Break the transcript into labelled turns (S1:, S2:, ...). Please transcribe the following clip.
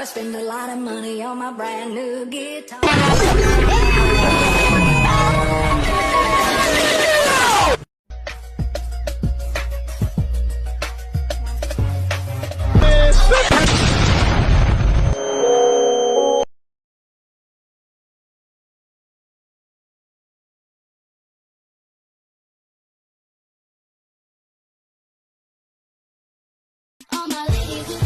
S1: I spend a lot of money on my brand new guitar. All my ladies